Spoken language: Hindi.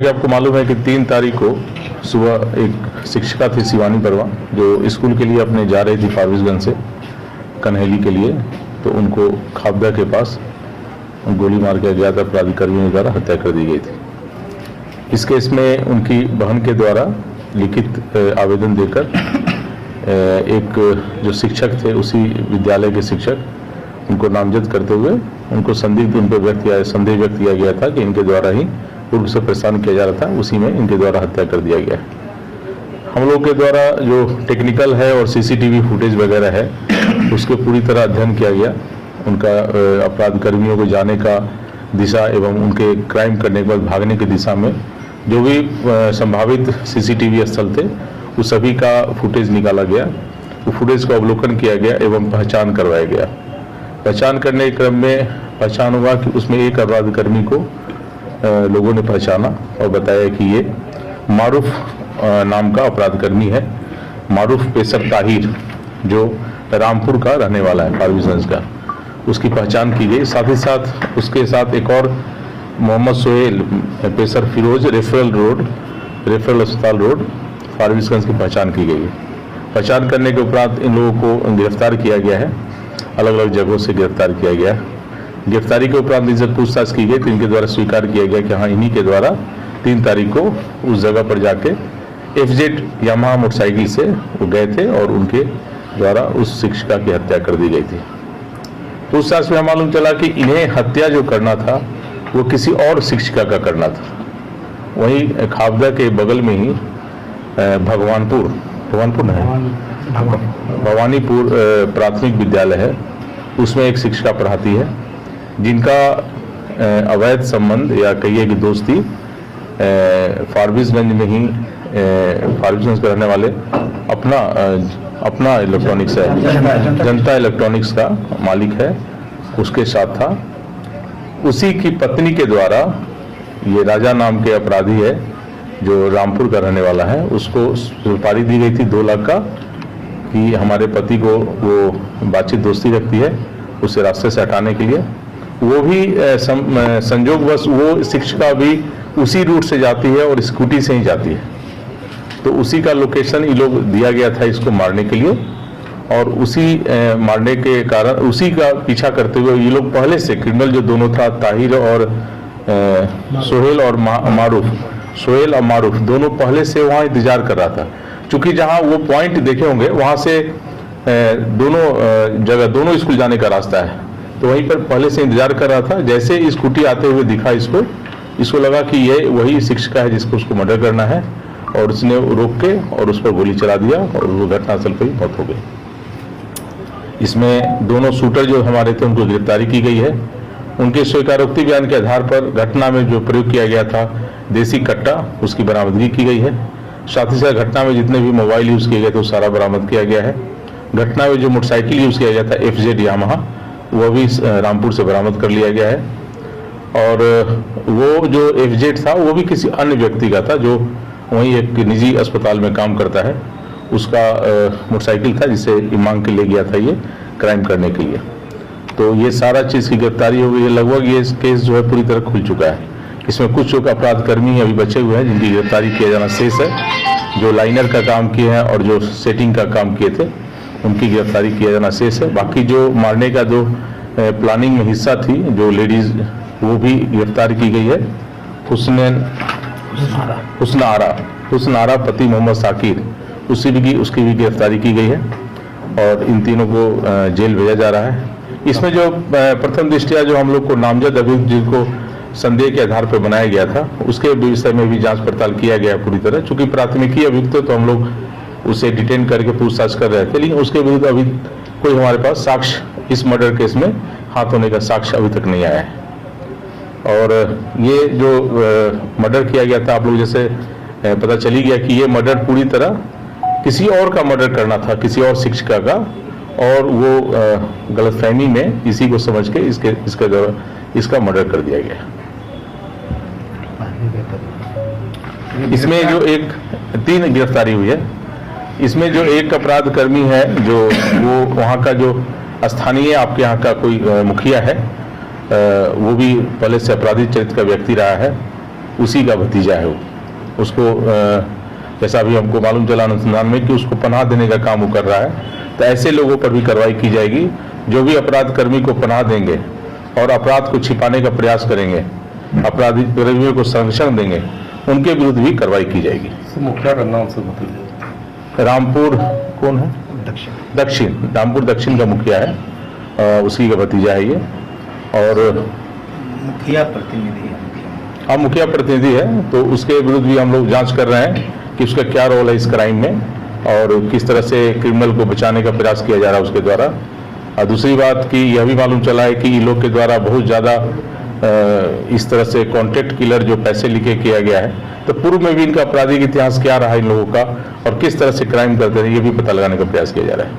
आपको मालूम है कि 3 तारीख को सुबह एक शिक्षिका थी शिवानी बरवा, जो स्कूल के लिए अपने जा रही थी फारबिसगंज से कन्हैली के लिए, तो उनको खाबदा के पास गोली मार के अज्ञात अपराधी कर्मियों द्वारा हत्या कर दी गई थी। इस केस में उनकी बहन के द्वारा लिखित आवेदन देकर एक जो शिक्षक थे, उसी विद्यालय के शिक्षक, उनको नामजद करते हुए उनको संदिग्ध उन पर संदेह व्यक्त किया गया था कि इनके द्वारा ही पूर्व से परेशान किया जा रहा था, उसी में इनके द्वारा हत्या कर दिया गया है। हम लोग के द्वारा जो टेक्निकल है और सीसीटीवी फुटेज वगैरह है, उसके पूरी तरह अध्ययन किया गया। उनका अपराध कर्मियों को जाने का दिशा एवं उनके क्राइम करने के बाद भागने की दिशा में जो भी संभावित सीसीटीवी स्थल थे, उस सभी का फुटेज निकाला गया। वो फुटेज का अवलोकन किया गया एवं पहचान करवाया गया। पहचान करने के क्रम में पहचान हुआ कि उसमें एक अपराध कर्मी को लोगों ने पहचाना और बताया कि ये मारूफ नाम का अपराध कर्मी है। मारूफ पेशर ताहिर, जो रामपुर का रहने वाला है, फारबिसगंज का, उसकी पहचान की गई। साथ ही साथ उसके साथ एक और मोहम्मद सोहेल पेशर फिरोज, रेफरल अस्पताल रोड, फारबिसगंज की पहचान की गई है। पहचान करने के उपरांत इन लोगों को गिरफ्तार किया गया है, अलग अलग जगहों से गिरफ्तार किया गया है। गिरफ्तारी के उपरांत इनसे पूछताछ की गई तो इनके द्वारा स्वीकार किया गया कि हाँ, इन्हीं के द्वारा 3 तारीख को उस जगह पर जाके FZ यामाहा मोटरसाइकिल से वो गए थे और उनके द्वारा उस शिक्षिका की हत्या कर दी गई थी। पूछताछ में मालूम चला कि इन्हें हत्या जो करना था वो किसी और शिक्षिका का करना था। वहीं खाबदा के बगल में ही भवानीपुर प्राथमिक विद्यालय है, उसमें एक शिक्षिका पढ़ाती है, जिनका अवैध संबंध या कहिए कि दोस्ती फारबिसगंज में ही, फारबिसगंज के रहने वाले अपना इलेक्ट्रॉनिक्स है, जनता इलेक्ट्रॉनिक्स का मालिक है, उसके साथ था। उसी की पत्नी के द्वारा ये राजा नाम के अपराधी है, जो रामपुर का रहने वाला है, उसको सुपारी दी गई थी 2 लाख का कि हमारे पति को वो बातचीत दोस्ती रखती है, उसे रास्ते से हटाने के लिए। वो भी संयोगवश वो शिक्षिका भी उसी रूट से जाती है और स्कूटी से ही जाती है, तो उसी का लोकेशन ये लोग दिया गया था इसको मारने के लिए। और उसी मारने के कारण उसी का पीछा करते हुए ये लोग पहले से क्रिमिनल जो दोनों था, ताहिर और सोहेल और सोहेल और मारूफ, दोनों पहले से वहाँ इंतजार कर रहा था। चूंकि जहाँ वो पॉइंट देखे होंगे वहाँ से दोनों स्कूल जाने का रास्ता है, तो वहीं पर पहले से इंतजार कर रहा था। जैसे स्कूटी आते हुए दिखा इसको लगा कि ये वही शिक्षिका है जिसको उसको मर्डर करना है, और उसने रोक के और उस पर गोली चला दिया और वो घटनास्थल पर ही मौत हो गई। इसमें दोनों शूटर जो हमारे थे उनको गिरफ्तारी की गई है। उनके स्वीकारोक्ति बयान के आधार पर घटना में जो प्रयोग किया गया था देसी कट्टा, उसकी बरामदगी की गई है। साथ ही साथ घटना में जितने भी मोबाइल यूज किए गए थे वो सारा बरामद किया गया है। घटना में जो मोटरसाइकिल यूज किया गया था FZ यामाहा, वह भी रामपुर से बरामद कर लिया गया है। और वो जो FZ था वो भी किसी अन्य व्यक्ति का था, जो वहीं एक निजी अस्पताल में काम करता है, उसका मोटरसाइकिल था, जिसे मांग के ले गया था ये क्राइम करने के लिए। तो ये सारा चीज़ की गिरफ्तारी हो गई है। लगभग ये केस जो है पूरी तरह खुल चुका है। इसमें कुछ जो अपराध कर्मी अभी बचे हुए हैं जिनकी गिरफ्तारी किया जाना शेष है, जो लाइनर का काम किए हैं और जो सेटिंग का काम किए थे, उनकी गिरफ्तारी किया जाना शेष है। बाकी जो मारने का जो प्लानिंग में हिस्सा थी जो लेडीज, वो भी गिरफ्तार की गई है। हुस्न आरा पति मोहम्मद साकिर, उसकी भी गिरफ्तारी की गई है और इन तीनों को जेल भेजा जा रहा है। इसमें जो प्रथम दृष्टया जो हम लोग को नामजद अभियुक्त जिनको संदेह के आधार पर बनाया गया था, उसके विषय में भी जांच पड़ताल किया गया पूरी तरह। चूंकि प्राथमिकी अभियुक्त तो हम लोग उसे डिटेन करके पूछताछ कर रहे थे, लेकिन उसके विरुद्ध अभी कोई हमारे पास साक्ष्य इस मर्डर केस में हाथ होने का साक्ष्य अभी तक नहीं आया है। और ये जो मर्डर किया गया था, आप लोग जैसे पता चली गया कि ये मर्डर पूरी तरह किसी और का मर्डर करना था, किसी और शिक्षिका का, और वो गलतफहमी में इसी को समझ के इसका मर्डर कर दिया गया। इसमें जो 3 गिरफ्तारी हुई है, इसमें जो एक अपराध कर्मी है, जो वो वहाँ का जो स्थानीय आपके यहाँ का कोई मुखिया है, वो भी पहले से अपराधी चरित्र का व्यक्ति रहा है, उसी का भतीजा है वो। उसको जैसा अभी हमको मालूम चला अनुसंधान में कि उसको पनाह देने का काम वो कर रहा है। तो ऐसे लोगों पर भी कार्रवाई की जाएगी जो भी अपराध कर्मी को पनाह देंगे और अपराध को छिपाने का प्रयास करेंगे, अपराधी कर्मियों को संरक्षण देंगे, उनके विरुद्ध भी कार्रवाई की जाएगी। मुखिया का नाम से बताइए। रामपुर कौन है? दक्षिण, रामपुर दक्षिण का मुखिया है, उसी का भतीजा है ये। और मुखिया प्रतिनिधि है। हाँ, मुखिया प्रतिनिधि है, तो उसके विरुद्ध भी हम लोग जांच कर रहे हैं कि उसका क्या रोल है इस क्राइम में और किस तरह से क्रिमिनल को बचाने का प्रयास किया जा रहा है उसके द्वारा। और दूसरी बात कि यह भी मालूम चला है कि इन लोग के द्वारा बहुत ज़्यादा इस तरह से कॉन्ट्रैक्ट किलर जो पैसे लिखे किया गया है, तो पूर्व में भी इनका आपराधिक इतिहास क्या रहा इन लोगों का और किस तरह से क्राइम करते हैं, ये भी पता लगाने का प्रयास किया जा रहा है।